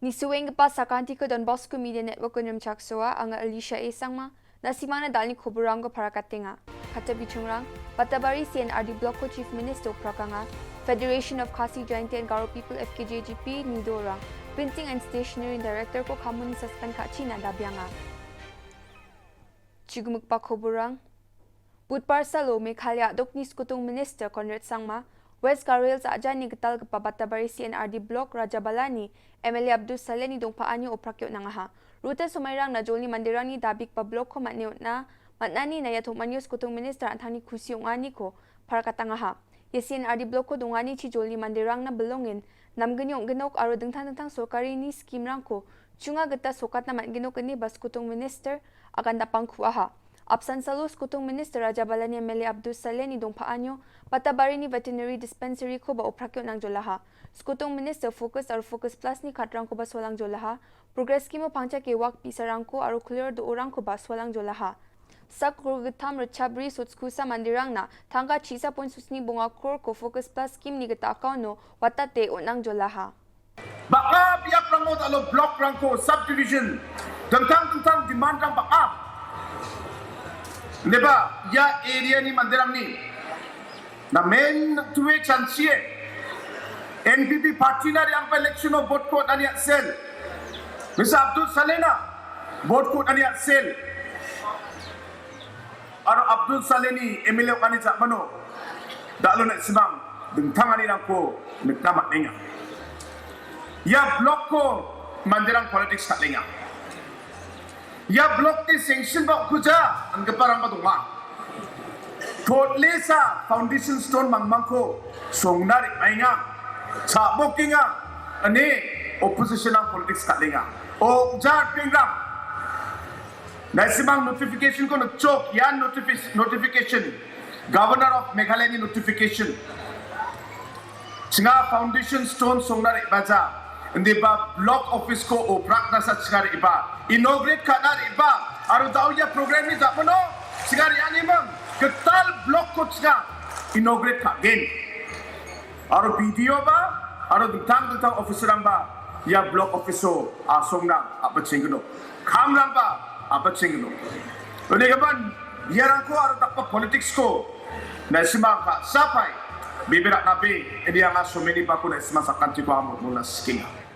Nisuwing pa Salantini ko Don Bosco Media Network ko nimchaksoa ang Alicia A. Sangma na simana Salantini Koborrang ko para katinga. Kata bichungrang, patabari CNRD Block ko Chief Minister Prakanga, Federation of Khasi Jainti and Garo People FKJGP Nidorang, Printing and Stationery Director ko kamun suspend ka China dabyanga. Chigumukpa Koborrang, Budpar Salo Meghalaya Doknis Kutong Minister Conrad Sangma, West Karel sa Ajani Gatal Patabari CNRD Block Raja Balani, MLA Abdul Saleni dong paanyo o prakyo na nga ha. Ruta sumayrang na Joli Mandirani dabik pa blok ko matneot na matnani na yatok manyos kutong minister ang tani kusyong ani ko para katanga ha. Yes CNRD Block ko dungani chi Joli Mandirang na belongin nam ganyong ganok aro dengtang sokari ni skim rang ko chunga gata sokat na matginok ni bas kutong minister akan dapang kuha ha. Absan salus kutong minister Raja Balani MLA Abdul Saleni dong paanyo patabari ni veterinary dispensary ko ba o prakyo ng jolaha. Skutong minister focus plus ni katrang ko ba swalang jolaha. Progress kimo pangcha ke wak pisarang ko aro clear do orang ko ba swalang jolaha. Sak rugitam rechabri sutskusa mandirang na tangka chisa pon susni bunga kor ko focus plus kim ni gata akauno watate unang jolaha. Baka biyak rango alo block rangko subdivision tentang demand rang baka. Diba, ya area ni mandirang ni na main tuwe chansiye NPP party na yang election of vote code ani sel Mr. Abdul Salena vote code ani sel aro Abdul Saleni MLA kani sa mano dalo na simang dengtang ani ko nagtamat ninga ya block ko mandirang politics ka linga ya block ni sanction ba kuja ang kaparang patunga totally sa foundation stone mangmangko songnari mainga sa bokinga ani opposition ang politics kalinga o jar pingram nasimang notification ko no chok yan notification governor of Meghalaya ni notification singa foundation stone songnari baza hindi ba block office ko o prak na sa sigari iba inaugurate ka na iba aro daw ya program ni sa no sigari ani mang ketal block ko siya inaugurate ka again aro video ba aro dutang officer ba ya block officer asong na apatsingno kamrang ba apatsingno oni kaban yarang ko aro takpa politics ko na simang ka sapay bibirak nabi hindi ang so many ba ko na simasakan ti ko amo mula skinga.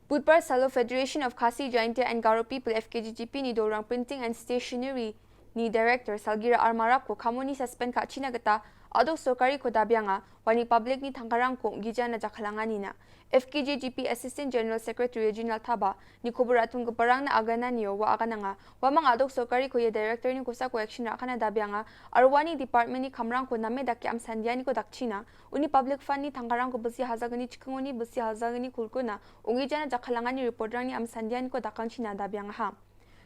Budpar Salo Federation of Khasi Jainti and Garo People FKJGP ni Dorang Printing and Stationery ni Director Salgira Armarap ko kamo ni suspend ka China gata adok sokari ko dabyanga wani public ni tangkarang ko gija na jakhalangan nina. FKJGP Assistant General Secretary Regional Taba ni Koborrang Koborrang na agana niyo wa agana nga wa mga adok sokari ko ye director ni kusa ko action na kana dabyanga arwani department ni kamrang ko name daki am sandiani ko dakchina uni public fund ni tangkarang ko basi hazagani chikungoni basi hazagani kulkuna ungija na jakhalangan ni reporter ni am sandiani ko dakang china dabyanga ha.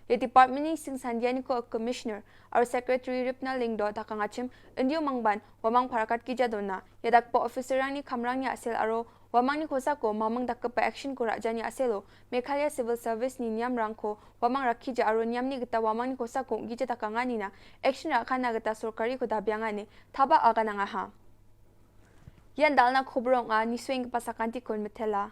Ye department ni sing sandiani ko commissioner or secretary Ripna Lingdo takangachim indio mangban wamang parakat kija dona ye dakpo officer ni kamrang ni asel aro wamang ni kosa ko mamang dakka pa action ko raja ni aselo Meghalaya civil service ni niam rangko wamang rakhija aro niam ni gita wamang ni kosa ko gija takangani na action rakana gita sorkari ko dabyangani thaba aga nga ha yan dalna Koborrang ni swing pa Salantini kon metela